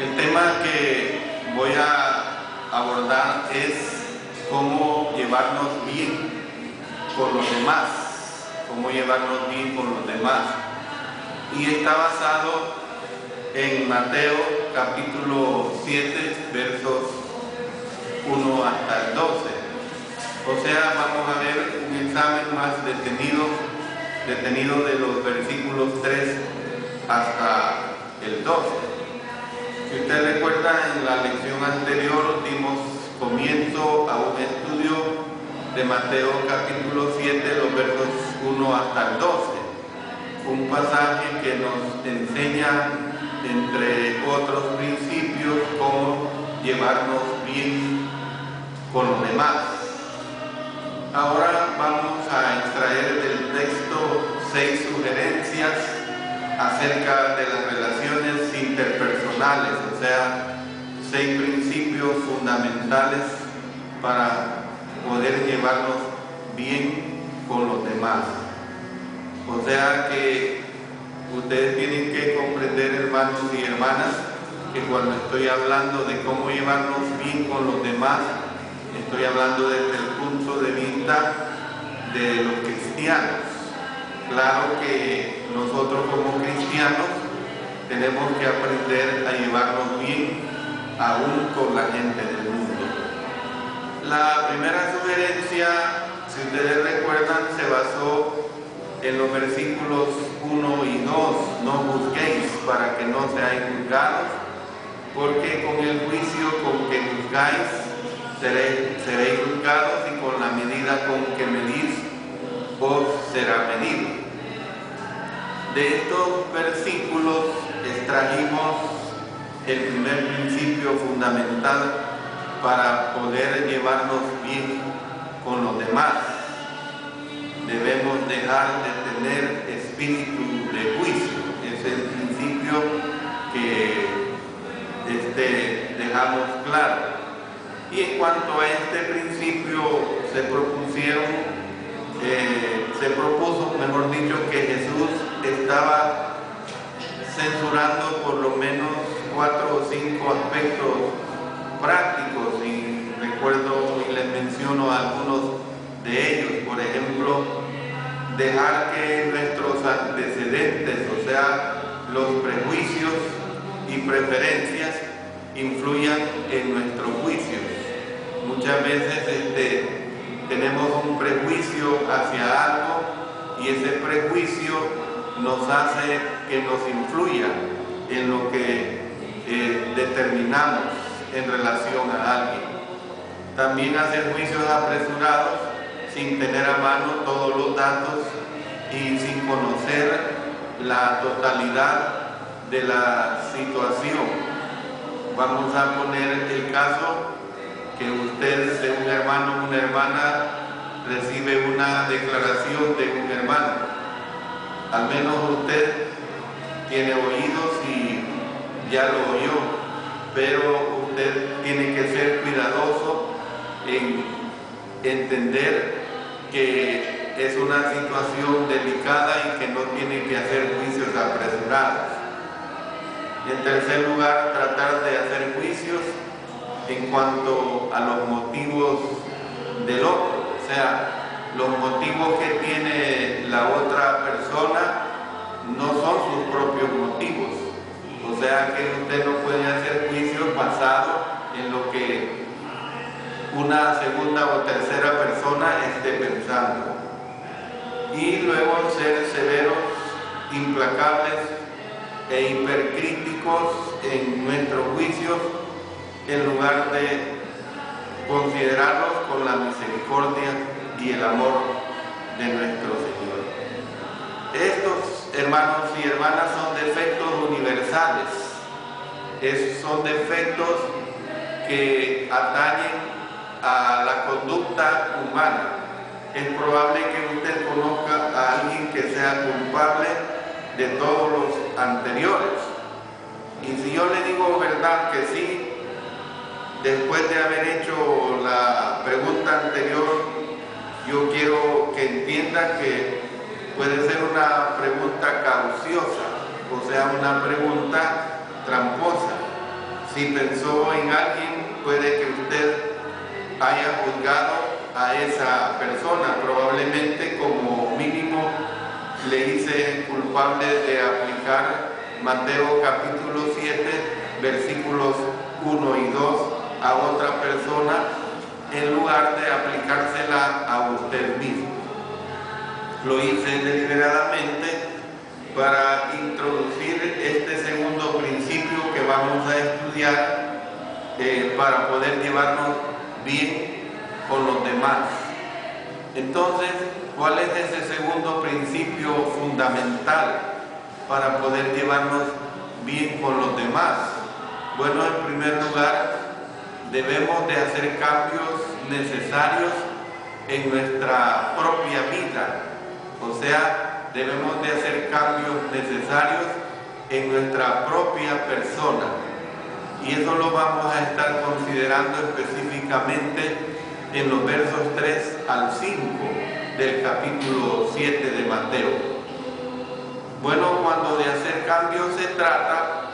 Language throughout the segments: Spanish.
El tema que voy a abordar es cómo llevarnos bien con los demás, cómo llevarnos bien con los demás. Y está basado en Mateo capítulo 7, versos 1 hasta el 12. O sea, vamos a ver un examen más detenido de los versículos 3 hasta el 12. Si ustedes recuerdan, en la lección anterior dimos comienzo a un estudio de Mateo capítulo 7, los versos 1 hasta el 12. Un pasaje que nos enseña, entre otros principios, cómo llevarnos bien con los demás. Ahora vamos a extraer del texto 6 sugerencias acerca de las relaciones interpersonales, o sea, 6 principios fundamentales para poder llevarnos bien con los demás. O sea que ustedes tienen que comprender, hermanos y hermanas, que cuando estoy hablando de cómo llevarnos bien con los demás, estoy hablando desde el punto de vista de los cristianos. Claro que nosotros como cristianos tenemos que aprender a llevarnos bien aún con la gente del mundo. La primera sugerencia, si ustedes recuerdan, se basó en los versículos 1 y 2. No juzguéis para que no seáis juzgados, porque con el juicio con que juzgáis seréis juzgados, y con la medida con que medís os será medido. De estos versículos extrajimos el primer principio fundamental para poder llevarnos bien con los demás. Debemos dejar de tener espíritu de juicio. Es el principio que dejamos claro. Y en cuanto a este principio se propuso, mejor dicho, que Jesús estaba censurando por lo menos 4 o 5 aspectos prácticos, y recuerdo y les menciono algunos de ellos. Por ejemplo, dejar que nuestros antecedentes, o sea, los prejuicios y preferencias, influyan en nuestros juicios. Muchas veces tenemos un prejuicio hacia algo, y ese prejuicio nos hace que nos influya en lo que determinamos en relación a alguien. También hacer juicios apresurados sin tener a mano todos los datos y sin conocer la totalidad de la situación. Vamos a poner el caso que usted, de un hermano o una hermana, recibe una declaración de un hermano. Al menos usted tiene oídos y ya lo oyó, pero usted tiene que ser cuidadoso en entender que es una situación delicada y que no tiene que hacer juicios apresurados. En tercer lugar, tratar de hacer juicios en cuanto a los motivos del otro, o sea, los motivos que tiene la otra persona no son sus propios motivos. O sea que usted no puede hacer juicios basados en lo que una segunda o tercera persona esté pensando. Y luego ser severos, implacables e hipercríticos en nuestros juicios, en lugar de considerarlos con la misericordia y el amor de nuestro Señor. Estos, hermanos y hermanas, son defectos universales. Son defectos que atañen a la conducta humana. Es probable que usted conozca a alguien que sea culpable de todos los anteriores. Y si yo le digo verdad que sí, después de haber hecho la pregunta anterior, yo quiero que entienda que puede ser una pregunta cauciosa, o sea, una pregunta tramposa. Si pensó en alguien, puede que usted haya juzgado a esa persona. Probablemente como mínimo le hice culpable de aplicar Mateo capítulo 7, versículos 1 y 2 a otra persona en lugar de aplicársela a usted mismo. Lo hice deliberadamente para introducir este segundo principio que vamos a estudiar para poder llevarnos bien con los demás. Entonces, ¿cuál es ese segundo principio fundamental para poder llevarnos bien con los demás? Bueno, en primer lugar, debemos de hacer cambios necesarios en nuestra propia vida. O sea, debemos de hacer cambios necesarios en nuestra propia persona. Y eso lo vamos a estar considerando específicamente en los versos 3 al 5 del capítulo 7 de Mateo. Bueno, cuando de hacer cambios se trata,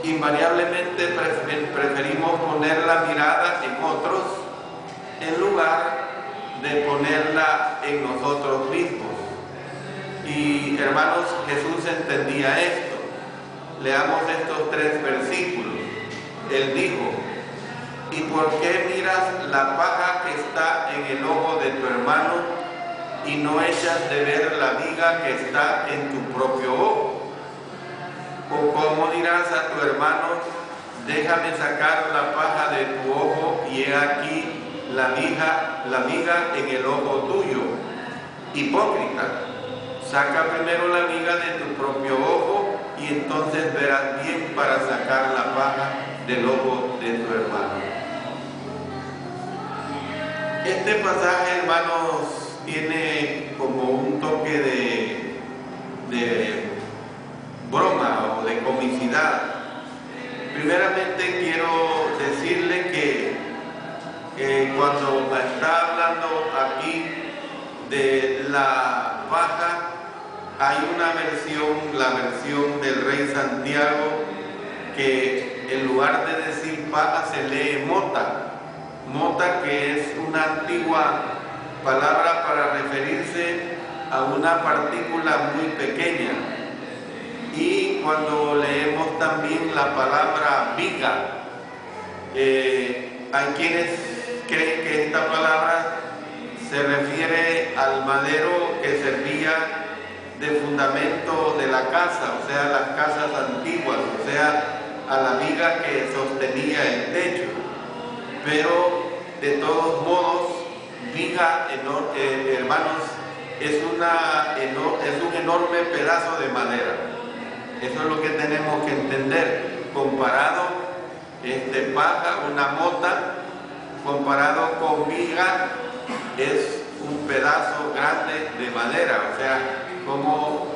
invariablemente preferimos poner la mirada en otros en lugar de ponerla en nosotros mismos. Y hermanos, Jesús entendía esto. Leamos estos 3 versículos. Él dijo: ¿y por qué miras la paja que está en el ojo de tu hermano y no echas de ver la viga que está en tu propio ojo? ¿O cómo dirás a tu hermano: déjame sacar la paja de tu ojo y he aquí la viga en el ojo tuyo? Hipócrita, saca primero la viga de tu propio ojo y entonces verás bien para sacar la paja del ojo de tu hermano. Este pasaje, hermanos, tiene como un toque de broma o de comicidad. Primeramente quiero decirle que cuando está hablando aquí de la paja, hay una versión, la versión del Rey Santiago, que en lugar de decir paja se lee mota. Mota, que es una antigua palabra para referirse a una partícula muy pequeña. Y cuando leemos también la palabra viga, hay quienes creen que esta palabra se refiere al madero que servía de fundamento de la casa, o sea, las casas antiguas, o sea, a la viga que sostenía el techo. Pero de todos modos, viga, hermanos, es un enorme pedazo de madera. Eso es lo que tenemos que entender. Comparado, paja, una mota, comparado con viga, es un pedazo grande de madera. O sea, como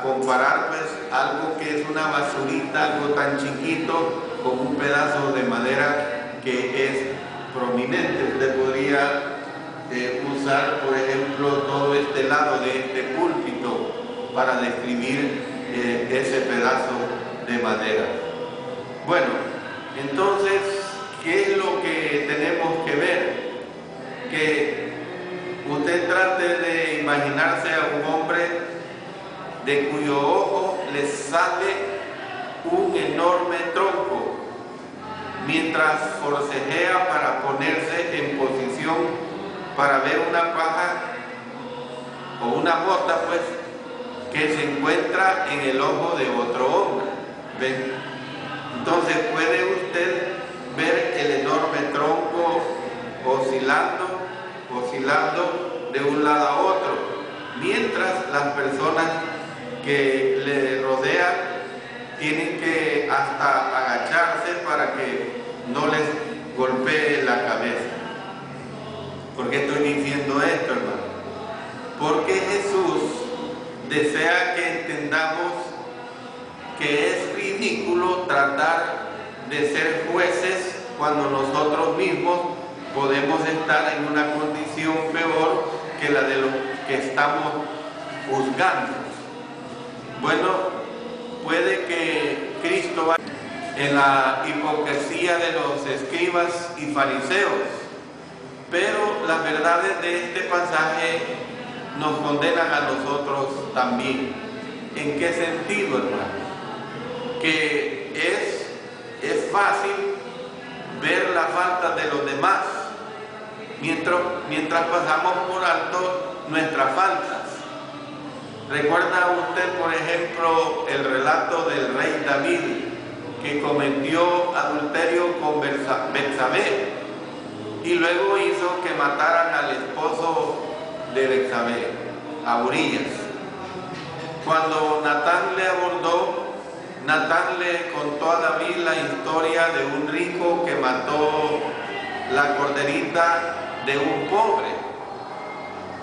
comparar pues algo que es una basurita, algo tan chiquito, con un pedazo de madera que es prominente. Usted podría usar, por ejemplo, todo este lado de este púlpito para describir ese pedazo de madera. Bueno, entonces, ¿qué es lo que tenemos que ver? Que usted trate de imaginarse a un hombre de cuyo ojo le sale un enorme tronco, mientras forcejea para ponerse en posición para ver una paja o una mota, pues, que se encuentra en el ojo de otro hombre. ¿Ven? Entonces puede usted ver el enorme tronco oscilando de un lado a otro, mientras las personas que le rodean tienen que hasta agacharse para que no les golpee la cabeza. ¿Por qué estoy diciendo esto, hermano? Porque Jesús desea que entendamos que es ridículo tratar de ser jueces cuando nosotros mismos podemos estar en una condición peor que la de los que estamos juzgando. Bueno, puede que Cristo vaya. en la hipocresía de los escribas y fariseos. Pero las verdades de este pasaje nos condenan a nosotros también. ¿En qué sentido, hermanos? Que es fácil ver la falta de los demás mientras pasamos por alto nuestras faltas. ¿Recuerda usted, por ejemplo, el relato del rey David, que cometió adulterio con Betsabé y luego hizo que mataran al esposo de Betsabé, a Urías? Cuando Natán le abordó, Natán le contó a David la historia de un rico que mató la corderita de un pobre.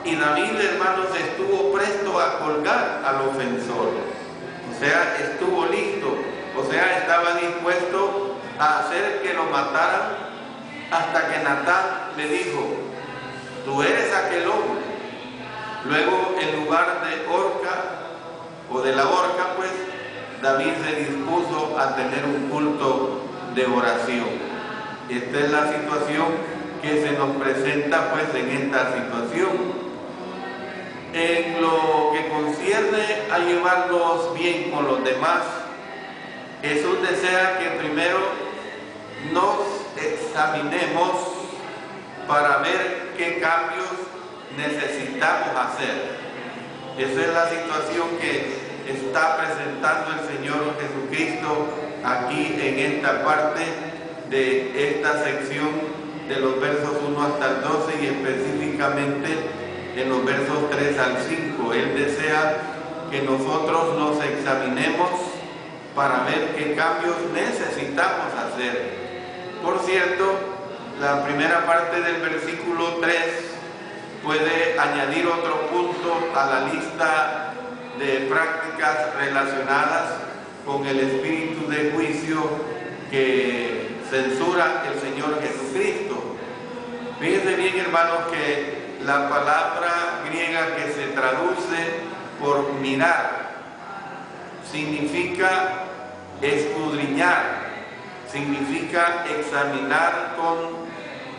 Y David, hermanos, estuvo presto a colgar al ofensor. O sea, estuvo listo. O sea, estaba dispuesto a hacer que lo mataran, hasta que Natán le dijo: tú eres aquel hombre. Luego, en lugar de horca, o de la horca, pues, David se dispuso a tener un culto de oración. Esta es la situación que se nos presenta, pues, en esta situación. En lo que concierne a llevarnos bien con los demás, Jesús desea que primero nos examinemos para ver qué cambios necesitamos hacer. Esa es la situación que está presentando el Señor Jesucristo aquí en esta parte de esta sección de los versos 1 hasta el 12 y específicamente en los versos 3 al 5. Él desea que nosotros nos examinemos para ver qué cambios necesitamos hacer. Por cierto, la primera parte del versículo 3 puede añadir otro punto a la lista de prácticas relacionadas con el espíritu de juicio que censura el Señor Jesucristo. Fíjense bien, hermanos, que la palabra griega que se traduce por mirar significa escudriñar, significa examinar con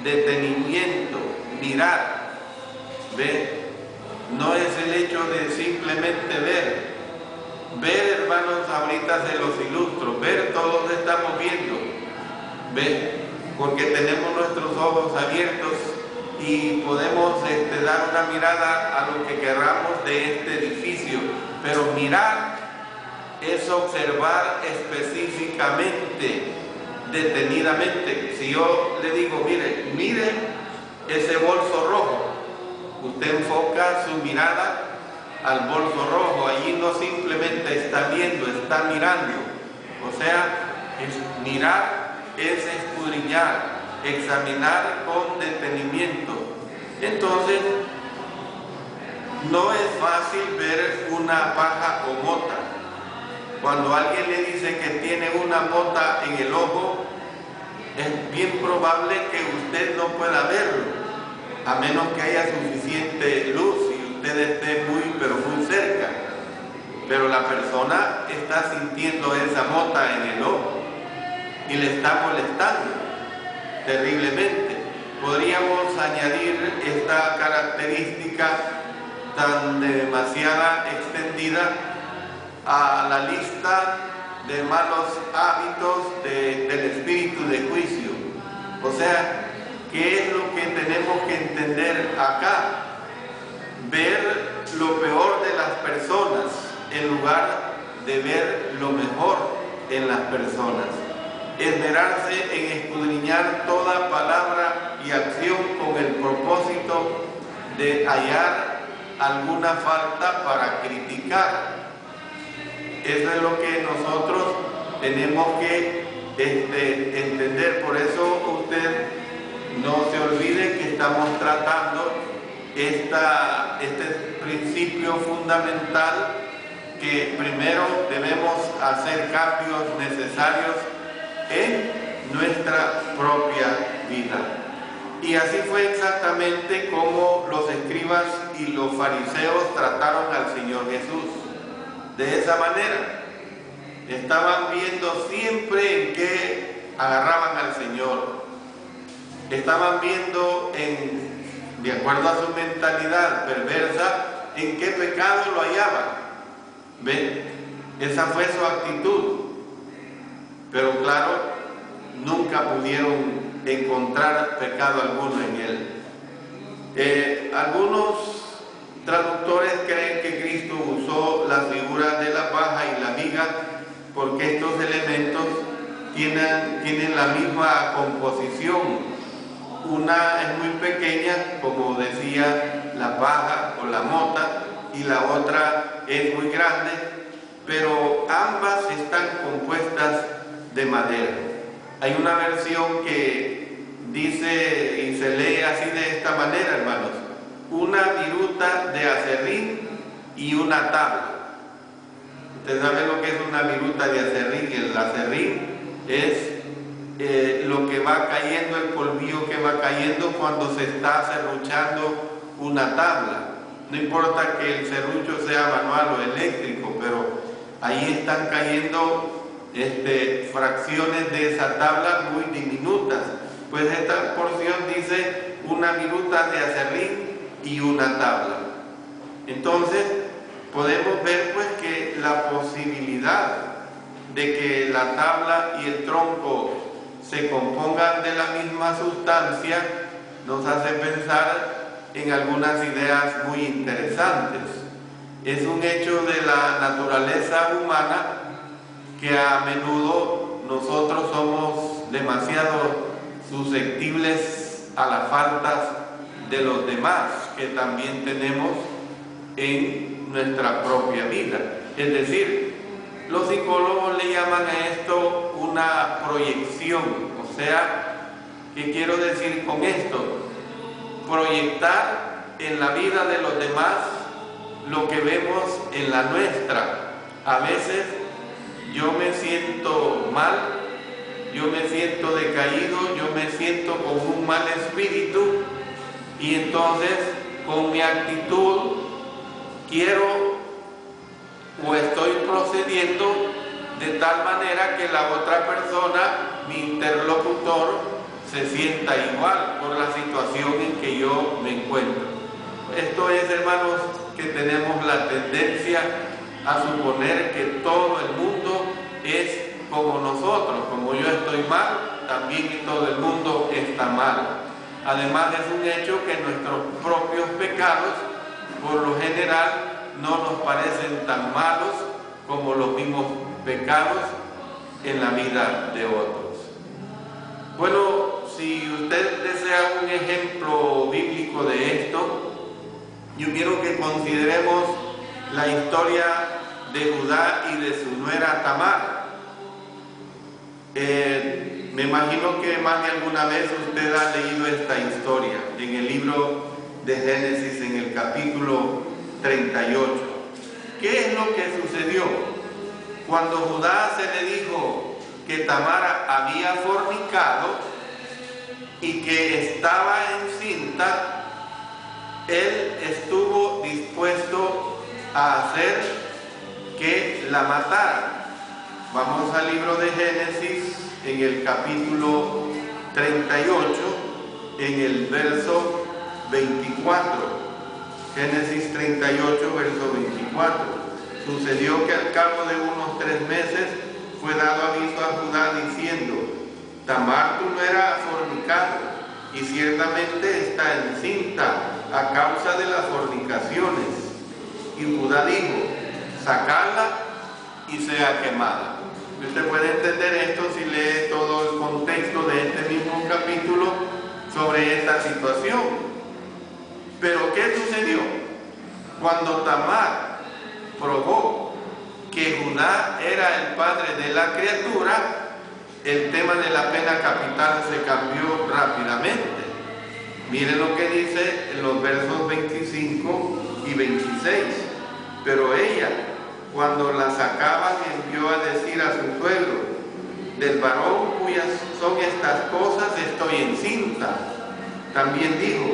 detenimiento, mirar. ¿Ve? No es el hecho de simplemente ver. Ver, hermanos, ahorita se los ilustro. Ver, todos estamos viendo. ¿Ve? Porque tenemos nuestros ojos abiertos y podemos dar una mirada a lo que queramos de este edificio. Pero mirar es observar específicamente, detenidamente. Si yo le digo, mire ese bolso rojo, usted enfoca su mirada al bolso rojo. Allí no simplemente está viendo, está mirando. O sea, mirar es escudriñar, examinar con detenimiento. Entonces, no es fácil ver una paja o mota. Cuando alguien le dice que tiene una mota en el ojo, es bien probable que usted no pueda verlo, a menos que haya suficiente luz y usted esté pero muy cerca. Pero la persona está sintiendo esa mota en el ojo y le está molestando terriblemente. Podríamos añadir esta característica tan demasiada extendida a la lista de malos hábitos del espíritu de juicio. O sea, ¿qué es lo que tenemos que entender acá? Ver lo peor de las personas en lugar de ver lo mejor en las personas. Esmerarse en escudriñar toda palabra y acción con el propósito de hallar alguna falta para criticar. Eso es lo que nosotros tenemos que entender. Por eso usted no se olvide que estamos tratando este principio fundamental, que primero debemos hacer cambios necesarios en nuestra propia vida. Y así fue exactamente como los escribas y los fariseos trataron al Señor Jesús. De esa manera, estaban viendo siempre en qué agarraban al Señor. Estaban viendo, de acuerdo a su mentalidad perversa, en qué pecado lo hallaban. ¿Ven? Esa fue su actitud. Pero claro, nunca pudieron encontrar pecado alguno en él. Algunos traductores creen que Cristo usó las figuras de la paja y la viga porque estos elementos tienen la misma composición. Una es muy pequeña, como decía, la paja o la mota, y la otra es muy grande, pero ambas están compuestas de madera. Hay una versión que dice y se lee así de esta manera, hermanos: una viruta de aserrín y una tabla. Ustedes saben lo que es una viruta de aserrín. El aserrín es lo que va cayendo, el polvillo que va cayendo cuando se está serruchando una tabla. No importa que el serrucho sea manual o eléctrico, pero ahí están cayendo fracciones de esa tabla muy diminutas. Pues esta porción dice una viruta de aserrín y una tabla. Entonces podemos ver pues que la posibilidad de que la tabla y el tronco se compongan de la misma sustancia nos hace pensar en algunas ideas muy interesantes. Es un hecho de la naturaleza humana que a menudo nosotros somos demasiado susceptibles a las faltas de los demás que también tenemos en nuestra propia vida. Es decir, los psicólogos le llaman a esto una proyección. O sea, ¿qué quiero decir con esto? Proyectar en la vida de los demás lo que vemos en la nuestra. A veces yo me siento mal, yo me siento decaído, yo me siento con un mal espíritu, y entonces con mi actitud quiero o estoy procediendo de tal manera que la otra persona, mi interlocutor, se sienta igual por la situación en que yo me encuentro. Esto es, hermanos, que tenemos la tendencia a suponer que todo el mundo es como nosotros. Como yo estoy mal, también todo el mundo está mal. Además, es un hecho que nuestros propios pecados, por lo general, no nos parecen tan malos como los mismos pecados en la vida de otros. Bueno, si usted desea un ejemplo bíblico de esto, yo quiero que consideremos la historia de Judá y de su nuera Tamar. Me imagino que más de alguna vez usted ha leído esta historia en el libro de Génesis, en el capítulo 38. ¿Qué es lo que sucedió? Cuando Judá se le dijo que Tamar había fornicado y que estaba encinta, él estuvo dispuesto a hacer que la mataran. Vamos al libro de Génesis, en el capítulo 38, en el verso 24. Génesis 38, verso 24. Sucedió que al cabo de unos 3 meses fue dado aviso a Judá diciendo: Tamar tu nuera ha fornicado, y ciertamente está encinta a causa de las fornicaciones. Y Judá dijo: sacadla y sea quemada. Usted puede entender esto si lee todo el contexto de este mismo capítulo sobre esta situación. Pero ¿qué sucedió? Cuando Tamar probó que Judá era el padre de la criatura, el tema de la pena capital se cambió rápidamente. Miren lo que dice en los versos 25 y 26. Pero ella, cuando la sacaban, envió a decir a su suegro: del varón cuyas son estas cosas estoy encinta. También dijo: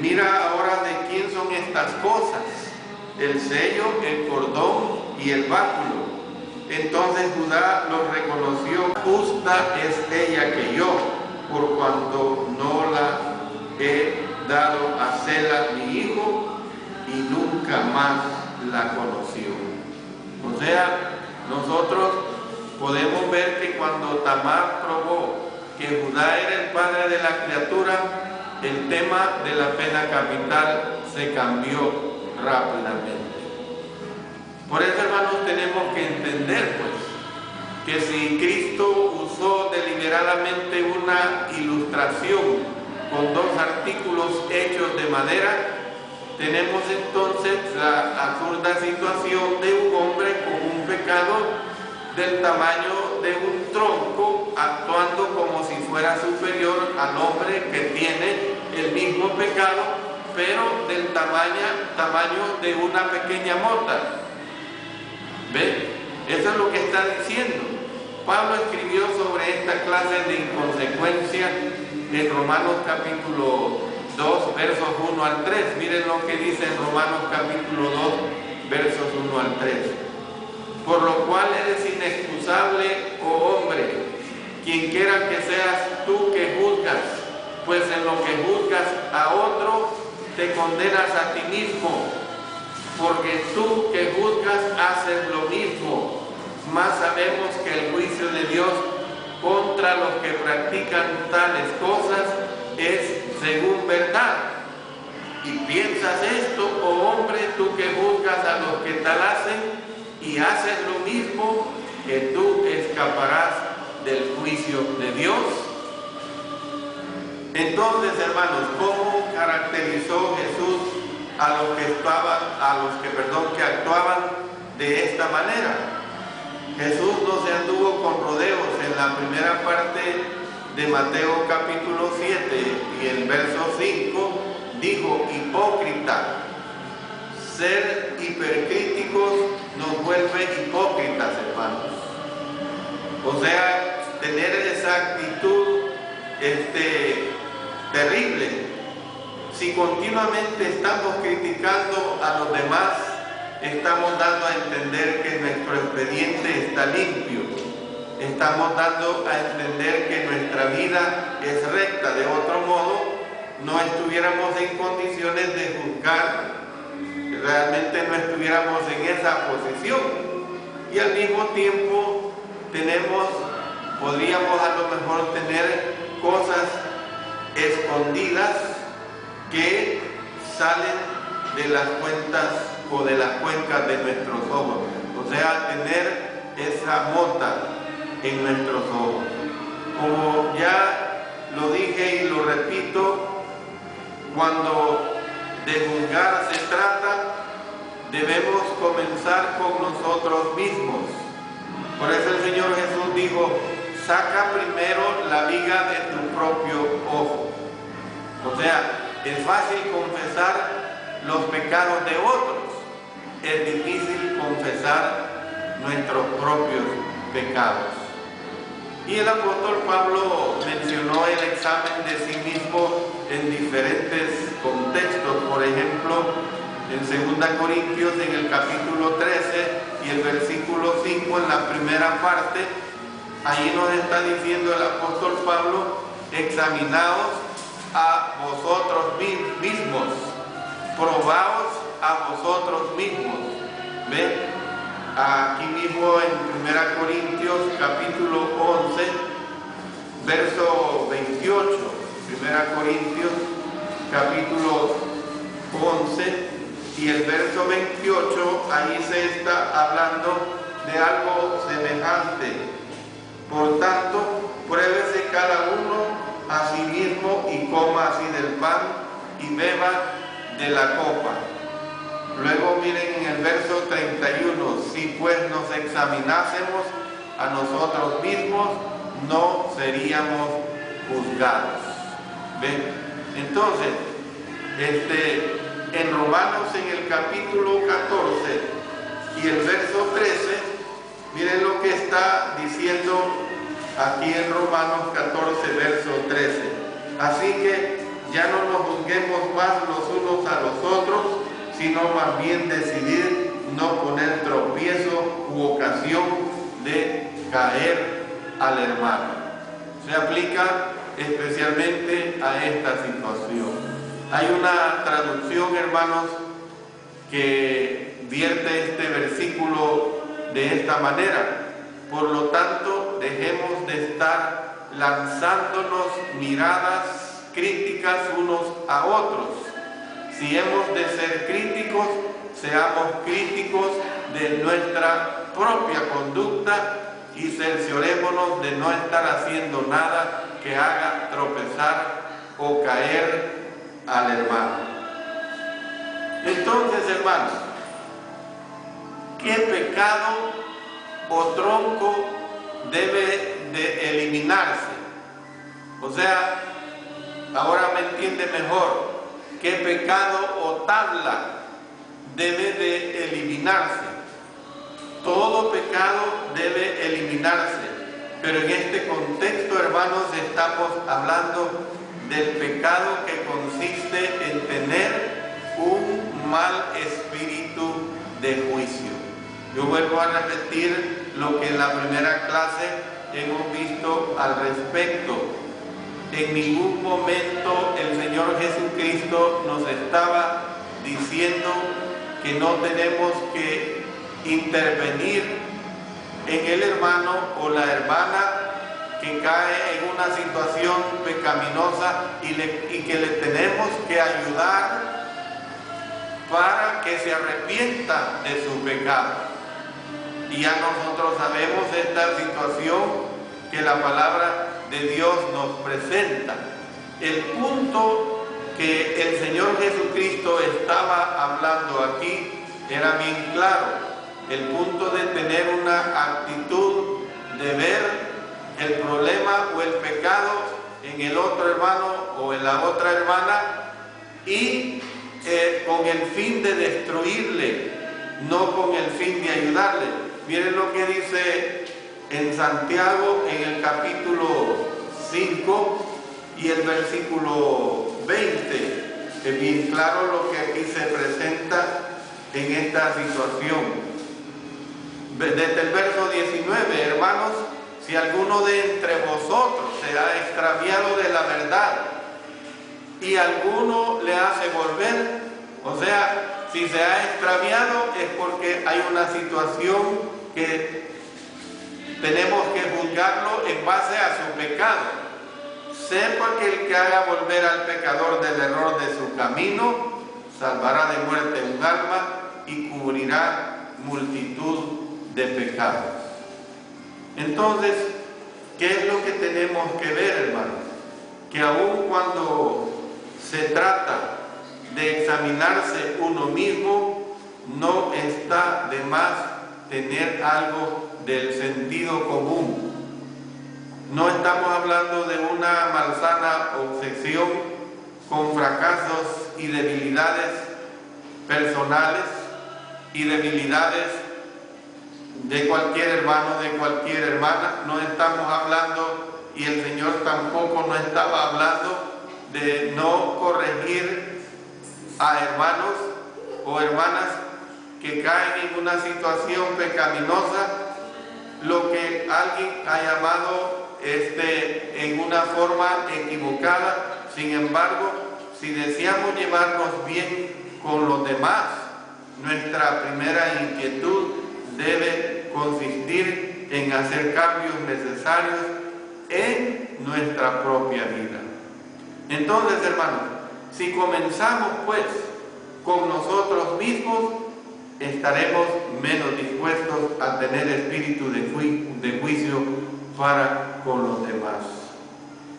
mira ahora de quién son estas cosas, el sello, el cordón y el báculo. Entonces Judá los reconoció: justa es ella que yo, por cuanto no la he dado a Sela mi hijo, y nunca más la conoció. O sea, nosotros podemos ver que cuando Tamar probó que Judá era el padre de la criatura, el tema de la pena capital se cambió rápidamente. Por eso, hermanos, tenemos que entender, pues, que si Cristo usó deliberadamente una ilustración con dos artículos hechos de madera, tenemos entonces la absurda situación de un hombre con un pecado del tamaño de un tronco, actuando como si fuera superior al hombre que tiene el mismo pecado, pero del tamaño de una pequeña mota. ¿Ven? Eso es lo que está diciendo. Pablo escribió sobre esta clase de inconsecuencia en Romanos capítulo 2, versos 1 al 3. Miren lo que dice en Romanos capítulo 2, versos 1 al 3. Por lo cual eres inexcusable, oh hombre, quien quiera que seas tú que juzgas, pues en lo que juzgas a otro, te condenas a ti mismo, porque tú que juzgas haces lo mismo. Mas sabemos que el juicio de Dios contra los que practican tales cosas es según verdad. Y piensas esto, oh hombre, tú que juzgas a los que tal hacen y haces lo mismo, que tú escaparás del juicio de Dios. Entonces, hermanos, ¿cómo caracterizó Jesús a los que actuaban de esta manera? Jesús no se anduvo con rodeos. En la primera parte de Mateo capítulo 7 y el verso 5 dijo: hipócrita. Ser hipercríticos nos vuelve hipócritas, hermanos. O sea, tener esa actitud terrible. Si continuamente estamos criticando a los demás, estamos dando a entender que nuestro expediente está limpio. Estamos dando a entender que nuestra vida es recta. De otro modo, no estuviéramos en condiciones de juzgar, realmente no estuviéramos en esa posición. Y al mismo tiempo podríamos a lo mejor tener cosas escondidas que salen de las cuentas o de las cuencas de nuestros ojos. O sea, tener esa mota en nuestros ojos. Como ya lo dije y lo repito, cuando de juzgar se trata, debemos comenzar con nosotros mismos. Por eso el Señor Jesús dijo: saca primero la viga de tu propio ojo. O sea, es fácil confesar los pecados de otros, es difícil confesar nuestros propios pecados. Y el apóstol Pablo mencionó el examen de sí mismo en diferentes contextos. Por ejemplo, en 2 Corintios, en el capítulo 13 y el versículo 5, en la primera parte, ahí nos está diciendo el apóstol Pablo: examinaos a vosotros mismos, probaos a vosotros mismos. ¿Ven? Aquí mismo en 1 Corintios capítulo 11, verso 28, 1 Corintios capítulo 11 y el verso 28, ahí se está hablando de algo semejante. Por tanto, pruébese cada uno a sí mismo y coma así del pan y beba de la copa. Luego miren en el verso 31, si pues nos examinásemos a nosotros mismos, no seríamos juzgados. ¿Ven? Entonces, en Romanos, en el capítulo 14 y el verso 13, miren lo que está diciendo aquí en Romanos 14, verso 13. Así que ya no nos juzguemos más los unos a los otros, sino más bien decidir no poner tropiezo u ocasión de caer al hermano. Se aplica especialmente a esta situación. Hay una traducción, hermanos, que vierte este versículo de esta manera: por lo tanto, dejemos de estar lanzándonos miradas críticas unos a otros. Si hemos de ser críticos, seamos críticos de nuestra propia conducta y cerciorémonos de no estar haciendo nada que haga tropezar o caer al hermano. Entonces, hermanos, ¿qué pecado o tronco debe de eliminarse? O sea, ahora me entiende mejor. ¿Qué pecado o tabla debe de eliminarse? Todo pecado debe eliminarse, pero en este contexto, hermanos, estamos hablando del pecado que consiste en tener un mal espíritu de juicio. Yo vuelvo a repetir lo que en la primera clase hemos visto al respecto. En ningún momento el Señor Jesucristo nos estaba diciendo que no tenemos que intervenir en el hermano o la hermana que cae en una situación pecaminosa y que le tenemos que ayudar para que se arrepienta de su pecado. Y ya nosotros sabemos esta situación que la palabra de Dios nos presenta. El punto que el Señor Jesucristo estaba hablando aquí era bien claro. El punto de tener una actitud de ver el problema o el pecado en el otro hermano o en la otra hermana y con el fin de destruirle, no con el fin de ayudarle. Miren lo que dice en Santiago en el capítulo 5 y el versículo 20. Es bien claro lo que aquí se presenta en esta situación. Desde el verso 19, hermanos, si alguno de entre vosotros se ha extraviado de la verdad y alguno le hace volver, o sea, si se ha extraviado es porque hay una situación que tenemos que juzgarlo en base a su pecado. Sepa que el que haga volver al pecador del error de su camino, salvará de muerte un alma y cubrirá multitud de pecados. Entonces, ¿qué es lo que tenemos que ver, hermanos? Que aun cuando se trata de examinarse uno mismo, no está de más tener algo del sentido común. No estamos hablando de una malsana obsesión con fracasos y debilidades personales y debilidades de cualquier hermano, de cualquier hermana. No estamos hablando, y el Señor tampoco no estaba hablando de no corregir a hermanos o hermanas que caen en una situación pecaminosa, lo que alguien ha llamado en una forma equivocada. Sin embargo, si deseamos llevarnos bien con los demás, nuestra primera inquietud debe consistir en hacer cambios necesarios en nuestra propia vida. Entonces, hermanos, si comenzamos pues con nosotros mismos, estaremos menos dispuestos a tener espíritu de juicio para con los demás.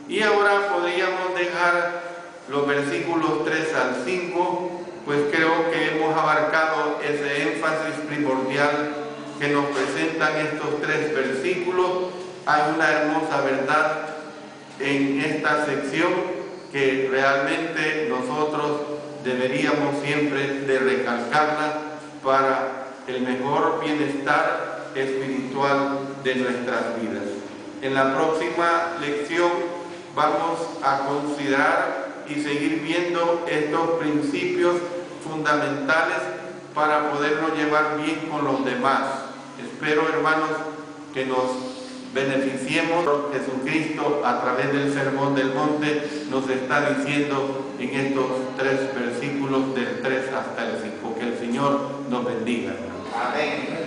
Y ahora podríamos dejar los versículos 3 al 5, pues creo que hemos abarcado ese énfasis primordial que nos presentan estos 3 versículos. Hay una hermosa verdad en esta sección que realmente nosotros deberíamos siempre de recalcarla para el mejor bienestar espiritual de nuestras vidas. En la próxima lección vamos a considerar y seguir viendo estos principios fundamentales para podernos llevar bien con los demás. Espero, hermanos, que nos beneficiemos. Jesucristo, a través del Sermón del Monte, nos está diciendo en estos 3 versículos del 3 hasta el 5. Que el Señor nos bendiga. Amén.